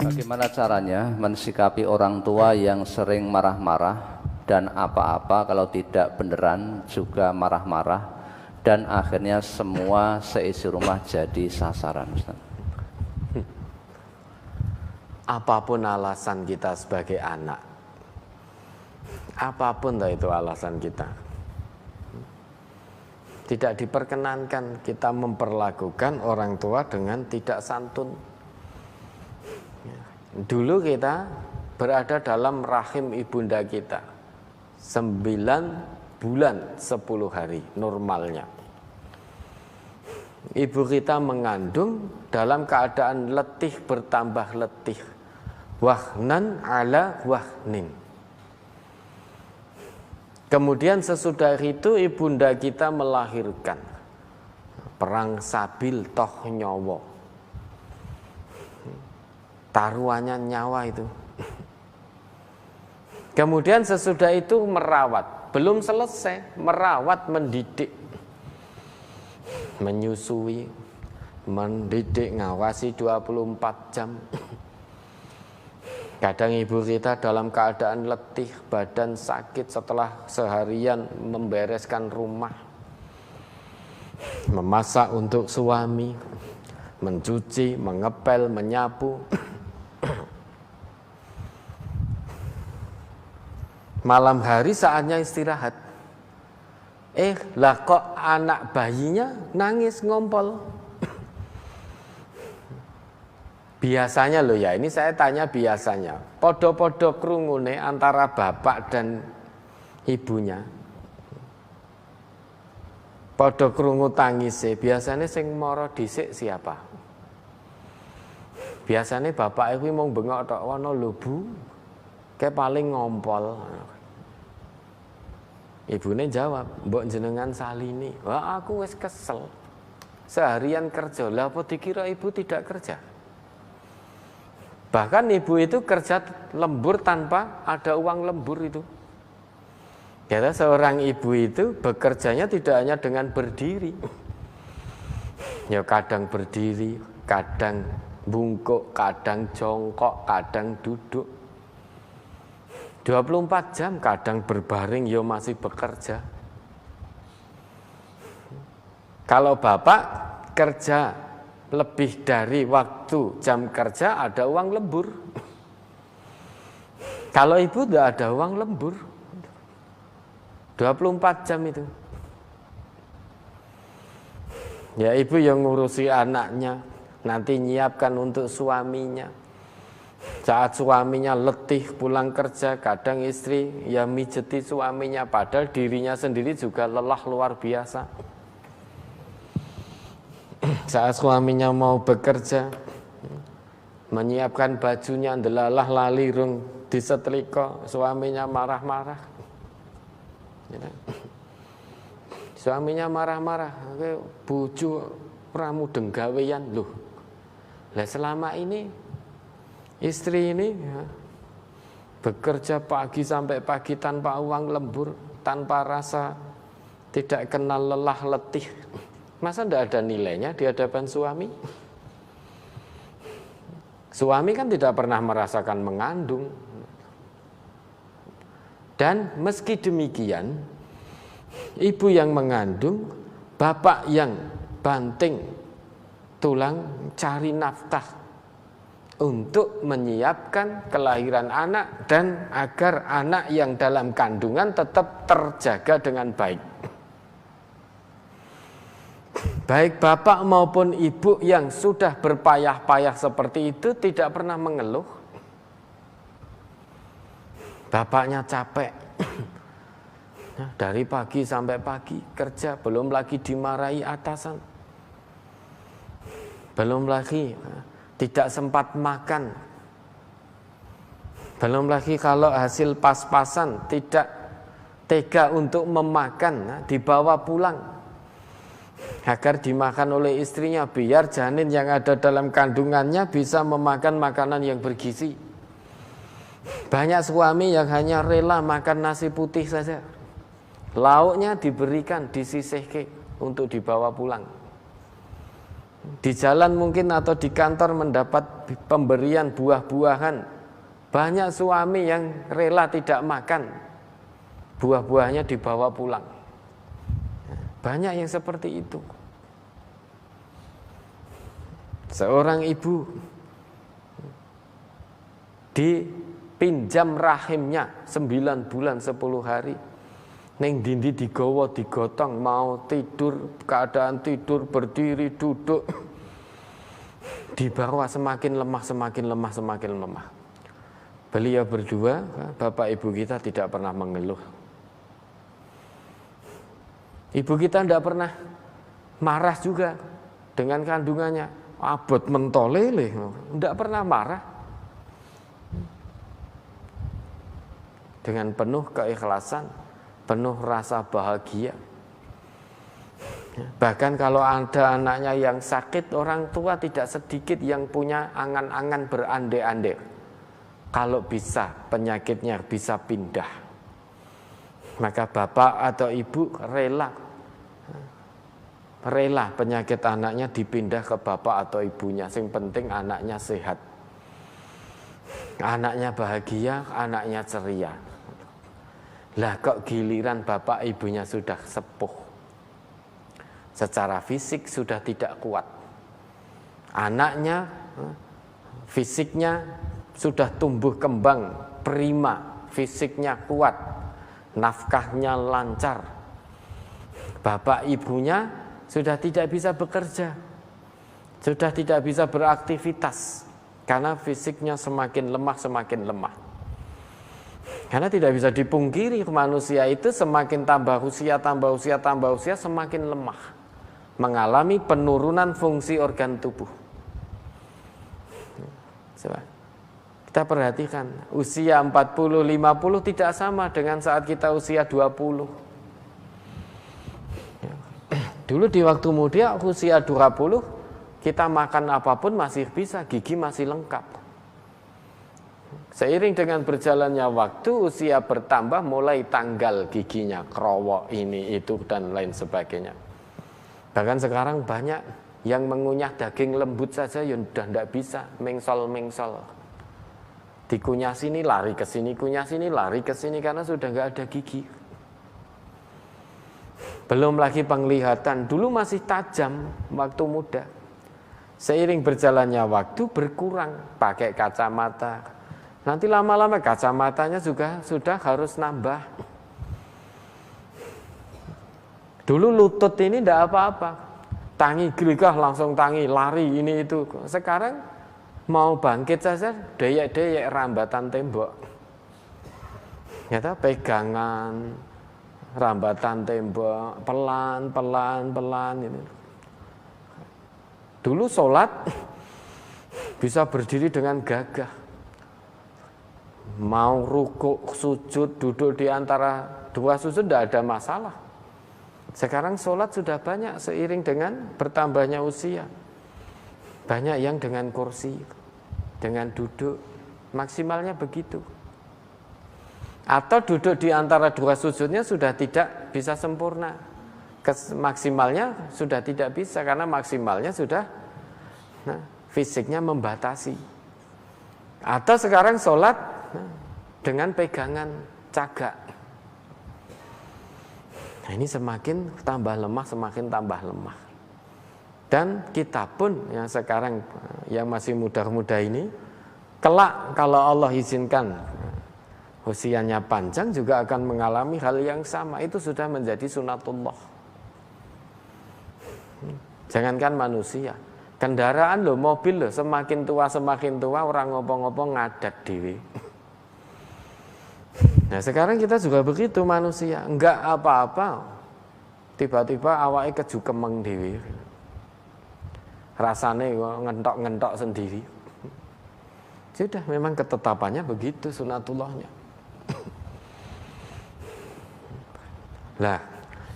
Bagaimana caranya mensikapi orang tua yang sering marah-marah dan apa-apa kalau tidak beneran juga marah-marah dan akhirnya semua seisi rumah jadi sasaran, Ustaz? Apapun alasan kita sebagai anak, apapun itu alasan kita, tidak diperkenankan kita memperlakukan orang tua dengan tidak santun. Dulu kita berada dalam rahim ibunda kita 9 bulan 10 hari normalnya. Ibu kita mengandung dalam keadaan letih bertambah letih, wahnan ala wahnin. Kemudian sesudah itu ibunda kita melahirkan, perang sabil toh nyawa, taruhannya nyawa itu. Kemudian sesudah itu merawat, belum selesai, merawat, mendidik, menyusui, mendidik, ngawasi 24 jam. Kadang ibu kita dalam keadaan letih, badan sakit setelah seharian membereskan rumah, memasak untuk suami, mencuci, mengepel, menyapu. Malam hari saatnya istirahat. Lah kok anak bayinya nangis ngompol. Biasanya loh ya, ini saya tanya biasanya. Podo-podo krungune antara bapak dan ibunya. Podo krungu tangise, biasanya sing moro dhisik siapa? Biasanya bapak iku mau bengok tok wono lho Bu. Kayak paling ngompol. Ibune jawab, mbok jenengan salini. Wah, aku wis kesel. Seharian kerja, lah apa dikira ibu tidak kerja? Bahkan ibu itu kerja lembur tanpa ada uang lembur itu. Kata seorang ibu itu bekerjanya tidak hanya dengan berdiri. Ya kadang berdiri, kadang bungkuk, kadang jongkok, kadang duduk. 24 jam, kadang berbaring, ya masih bekerja. Kalau bapak kerja lebih dari waktu jam kerja, ada uang lembur. Kalau ibu tidak ada uang lembur, 24 jam itu. Ya ibu yang ngurusi anaknya, nanti nyiapkan untuk suaminya. Saat suaminya letih pulang kerja, kadang istri ya mijeti suaminya, padahal dirinya sendiri juga lelah luar biasa. Saat suaminya mau bekerja, menyiapkan bajunya, ndelalah lali rung disetrika, suaminya marah-marah. Suaminya marah-marah, bojo ora mudeng gawean lho. Lah selama ini istri ini ya, bekerja pagi sampai pagi tanpa uang lembur, tanpa rasa, tidak kenal lelah letih. Masa tidak ada nilainya di hadapan suami? Suami kan tidak pernah merasakan mengandung. Dan meski demikian, ibu yang mengandung, bapak yang banting tulang cari nafkah untuk menyiapkan kelahiran anak dan agar anak yang dalam kandungan tetap terjaga dengan baik. Baik bapak maupun ibu yang sudah berpayah-payah seperti itu tidak pernah mengeluh. Bapaknya capek, dari pagi sampai pagi kerja, belum lagi dimarahi atasan, belum lagi tidak sempat makan, belum lagi kalau hasil pas-pasan tidak tega untuk memakan, dibawa pulang agar dimakan oleh istrinya, biar janin yang ada dalam kandungannya bisa memakan makanan yang bergizi. Banyak suami yang hanya rela makan nasi putih saja. Lauknya diberikan, disisihkan untuk dibawa pulang. Di jalan mungkin atau di kantor mendapat pemberian buah-buahan. Banyak suami yang rela tidak makan, buah-buahnya dibawa pulang. Banyak yang seperti itu. Seorang ibu dipinjam rahimnya 9 bulan 10 hari. Neng dindi digawa digotong, mau tidur, keadaan tidur, berdiri, duduk, dibawa semakin lemah, semakin lemah, semakin lemah. Beliau berdua, bapak ibu kita tidak pernah mengeluh. Ibu kita tidak pernah marah juga dengan kandungannya. Abot mentolele, tidak pernah marah. Dengan penuh keikhlasan, penuh rasa bahagia. Bahkan kalau ada anaknya yang sakit, orang tua tidak sedikit yang punya angan-angan berandai-andai. Kalau bisa penyakitnya bisa pindah, maka bapak atau ibu rela penyakit anaknya dipindah ke bapak atau ibunya. Yang penting anaknya sehat, anaknya bahagia, anaknya ceria. Lah kok giliran bapak ibunya sudah sepuh, secara fisik sudah tidak kuat, anaknya fisiknya sudah tumbuh kembang prima, fisiknya kuat, nafkahnya lancar, bapak ibunya sudah tidak bisa bekerja, sudah tidak bisa beraktivitas karena fisiknya semakin lemah, semakin lemah. Karena tidak bisa dipungkiri manusia itu semakin tambah usia semakin lemah, mengalami penurunan fungsi organ tubuh. Coba kita perhatikan, usia 40-50 tidak sama dengan saat kita usia 20. Dulu di waktu muda usia 20 kita makan apapun masih bisa, gigi masih lengkap. Seiring dengan berjalannya waktu, usia bertambah, mulai tanggal giginya, kerowok ini itu dan lain sebagainya. Bahkan sekarang banyak yang mengunyah daging lembut saja yang sudah tidak bisa, mengsol-mengsol. Dikunyah sini lari ke sini, kunyah sini lari ke sini karena sudah nggak ada gigi. Belum lagi penglihatan, dulu masih tajam waktu muda. Seiring berjalannya waktu berkurang, pakai kacamata. Nanti lama-lama kacamatanya juga sudah harus nambah. Dulu lutut ini tidak apa-apa, tangi geligah langsung tangi, lari ini itu. Sekarang mau bangkit saja deyek-deyek rambatan tembok. Nyata pegangan rambatan tembok, pelan ini. Dulu sholat bisa berdiri dengan gagah. Mau rukuk, sujud, duduk di antara dua sujud tidak ada masalah. Sekarang sholat sudah banyak seiring dengan bertambahnya usia. Banyak yang dengan kursi, dengan duduk, maksimalnya begitu. Atau duduk di antara dua sujudnya sudah tidak bisa sempurna. Maksimalnya sudah tidak bisa karena maksimalnya sudah fisiknya membatasi. Atau sekarang sholat dengan pegangan cagak. Nah, ini semakin tambah lemah, semakin tambah lemah. Dan kita pun yang sekarang yang masih muda-muda ini, kelak kalau Allah izinkan usianya panjang juga akan mengalami hal yang sama. Itu sudah menjadi sunatullah. Jangankan manusia, kendaraan loh, mobil loh, semakin tua orang ngopo-ngopo ngadat dewe. Nah sekarang kita juga begitu manusia, enggak apa-apa, tiba-tiba awake keju kemeng dewe, rasane ngentok-ngentok sendiri. Sudah memang ketetapannya begitu sunatullahnya. Lah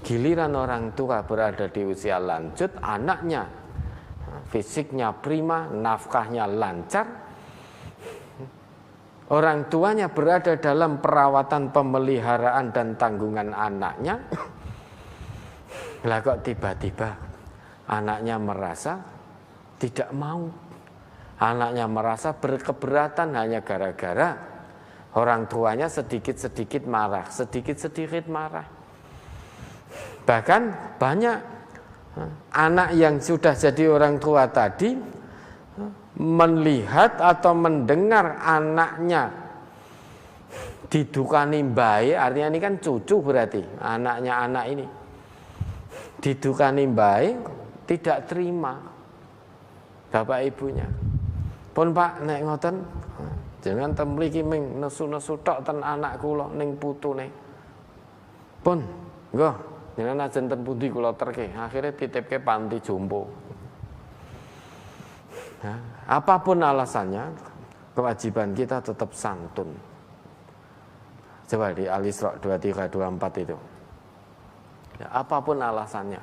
giliran orang tua berada di usia lanjut, anaknya fisiknya prima, nafkahnya lancar, orang tuanya berada dalam perawatan, pemeliharaan dan tanggungan anaknya, lah kok tiba-tiba anaknya merasa tidak mau, anaknya merasa berkeberatan hanya gara-gara orang tuanya sedikit-sedikit marah, sedikit-sedikit marah. Bahkan banyak anak yang sudah jadi orang tua tadi melihat atau mendengar anaknya didukani baik, artinya ini kan cucu berarti anaknya anak ini didukani baik, tidak terima bapak ibunya. Pun Pak nek ngoten jangan temriki ming nesu-nesu tok ten anak kula ning putune. Pun nggih jenengan ajeng ten pundi kula terke, akhirnya titipke panti jompo. Nah, apapun alasannya, kewajiban kita tetap santun. Coba di Al-Isra 23, 24 itu. Ya, apapun alasannya.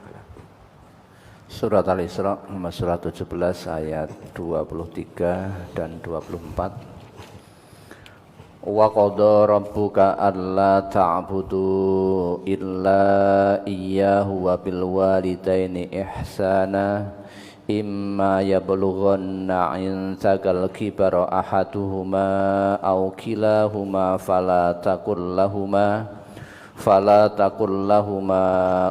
Surat Al-Isra surat 17 ayat 23 dan 24. Wa qadha rabbuka alla ta'budu illa iyyahu wa bil walidaini ihsana imma yablughanna 'indakal kibara ahaduhuma aw kilahuma fala taqul lahuma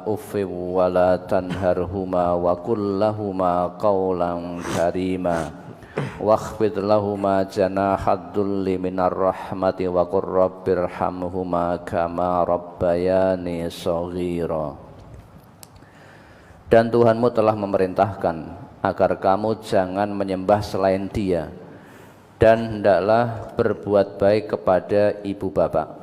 uffin wa la tanharhuma wa qul lahuma qawlan karima wakhfid lahuma janahad dhulli minar rahmati wa qur rabbirhamhuma kama rabbayani shaghira. Dan Tuhanmu telah memerintahkan agar kamu jangan menyembah selain Dia, dan hendaklah berbuat baik kepada ibu bapak.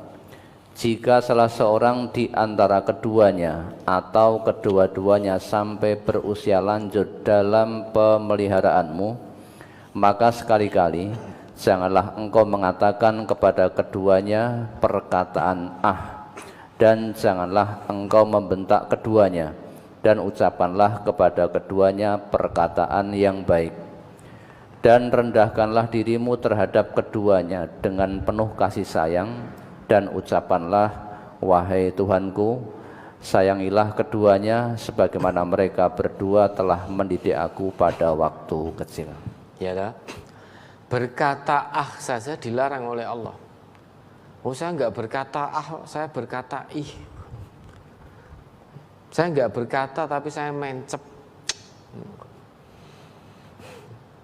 Jika salah seorang di antara keduanya atau kedua-duanya sampai berusia lanjut dalam pemeliharaanmu, maka sekali-kali janganlah engkau mengatakan kepada keduanya perkataan dan janganlah engkau membentak keduanya, dan ucapanlah kepada keduanya perkataan yang baik. Dan rendahkanlah dirimu terhadap keduanya dengan penuh kasih sayang, dan ucapanlah, wahai Tuhanku, sayangilah keduanya sebagaimana mereka berdua telah mendidik aku pada waktu kecil. Ya dah. Berkata saja dilarang oleh Allah. Oh, saya enggak berkata saya berkata ih. Saya enggak berkata tapi saya mencep.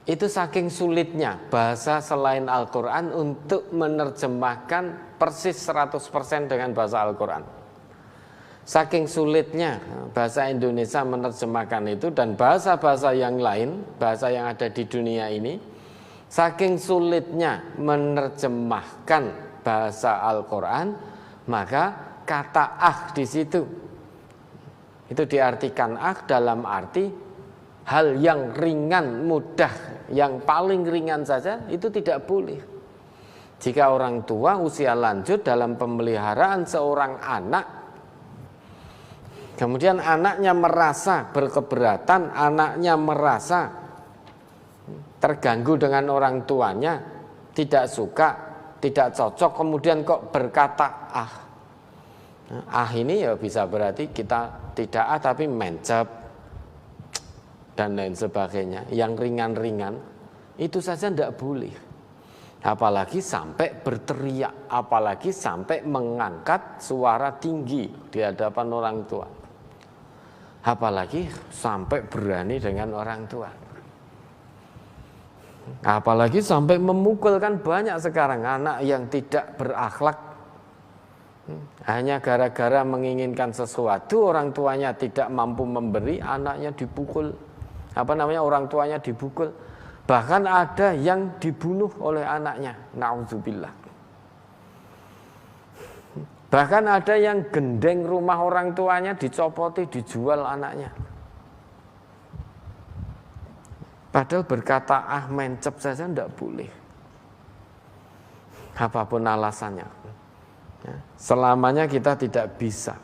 Itu saking sulitnya bahasa selain Al-Quran untuk menerjemahkan persis 100% dengan bahasa Al-Quran. Saking sulitnya bahasa Indonesia menerjemahkan itu, dan bahasa-bahasa yang lain, bahasa yang ada di dunia ini, saking sulitnya menerjemahkan bahasa Al-Quran, maka kata di situ itu diartikan dalam arti hal yang ringan, mudah, yang paling ringan saja itu tidak boleh. Jika orang tua usia lanjut dalam pemeliharaan seorang anak, kemudian anaknya merasa berkeberatan, anaknya merasa terganggu dengan orang tuanya, tidak suka, tidak cocok, kemudian kok berkata ini ya bisa berarti kita tidak tapi mencep dan lain sebagainya, yang ringan-ringan itu saja tidak boleh. Apalagi sampai berteriak, apalagi sampai mengangkat suara tinggi di hadapan orang tua, apalagi sampai berani dengan orang tua, apalagi sampai memukul. Kan banyak sekarang anak yang tidak berakhlak, hanya gara-gara menginginkan sesuatu, orang tuanya tidak mampu memberi, anaknya dipukul. Orang tuanya dipukul. Bahkan ada yang dibunuh oleh anaknya, na'udzubillah. Bahkan ada yang gendeng rumah orang tuanya, dicopoti, dijual anaknya. Padahal berkata mencep saja tidak boleh, apapun alasannya. Selamanya kita tidak bisa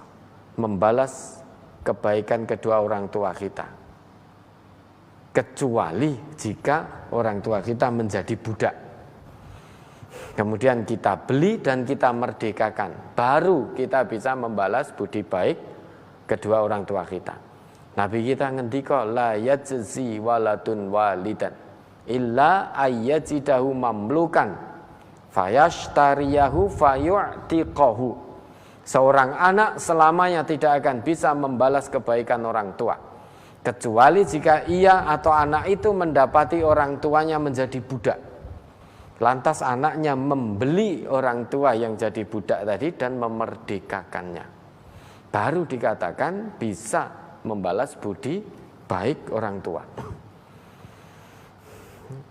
membalas kebaikan kedua orang tua kita, kecuali jika orang tua kita menjadi budak. kemudian kita beli dan kita merdekakan, baru kita bisa membalas budi baik kedua orang tua kita. Nabi kita ngendika la yajzi waladun walidan illa ayyajidahu mamlukan fayashtariyahu fayu'tiqahu. Seorang anak selamanya tidak akan bisa membalas kebaikan orang tua kecuali jika ia atau anak itu mendapati orang tuanya menjadi budak. Lantas anaknya membeli orang tua yang jadi budak tadi dan memerdekakannya. Baru dikatakan bisa membalas budi baik orang tua.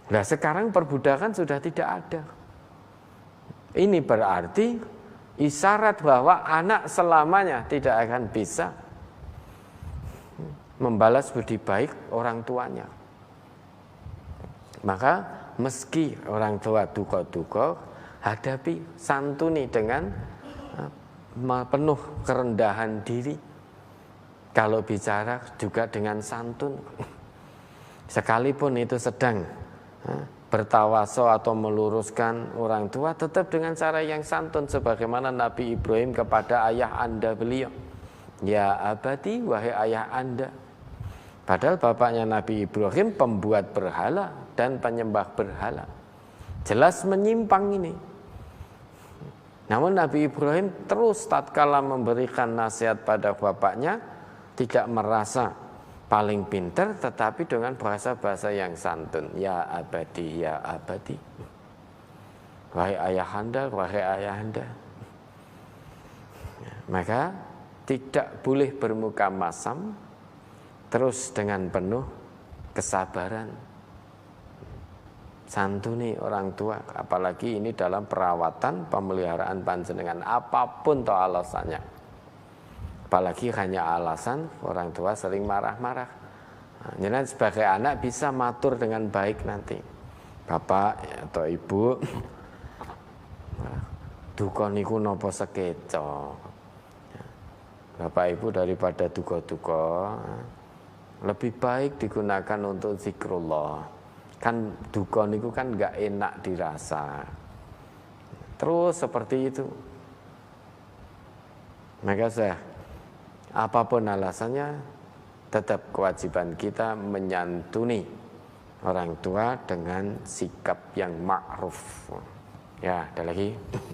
Nah, sekarang perbudakan sudah tidak ada. Ini berarti isyarat bahwa anak selamanya tidak akan bisa membalas budi baik orang tuanya. Maka meski orang tua duka-duka, hadapi, santuni dengan penuh kerendahan diri. Kalau bicara juga dengan santun. Sekalipun itu sedang bertawaso atau meluruskan orang tua, tetap dengan cara yang santun, sebagaimana Nabi Ibrahim kepada ayah anda beliau. Ya abadi, wahai ayah anda. Padahal bapaknya Nabi Ibrahim pembuat berhala dan penyembah berhala. Jelas menyimpang ini. Namun Nabi Ibrahim terus tatkala memberikan nasihat pada bapaknya, tidak merasa paling pintar, tetapi dengan bahasa-bahasa yang santun. Ya abadi, ya abadi. Wahai ayahanda, wahai ayahanda. Maka tidak boleh bermuka masam, terus dengan penuh kesabaran. Santuni orang tua, apalagi ini dalam perawatan pemeliharaan panjenengan, apapun toh alasannya. Apalagi hanya alasan orang tua sering marah-marah. Jadi sebagai anak bisa matur dengan baik nanti. Bapak atau ibu, duka niku napa sekeca. Bapak ibu daripada duka-duka, lebih baik digunakan untuk zikrullah. Kan duka niku kan enggak enak dirasa. Terus seperti itu. Maka apapun alasannya, tetap kewajiban kita menyantuni orang tua dengan sikap yang ma'ruf. Ya, ada lagi.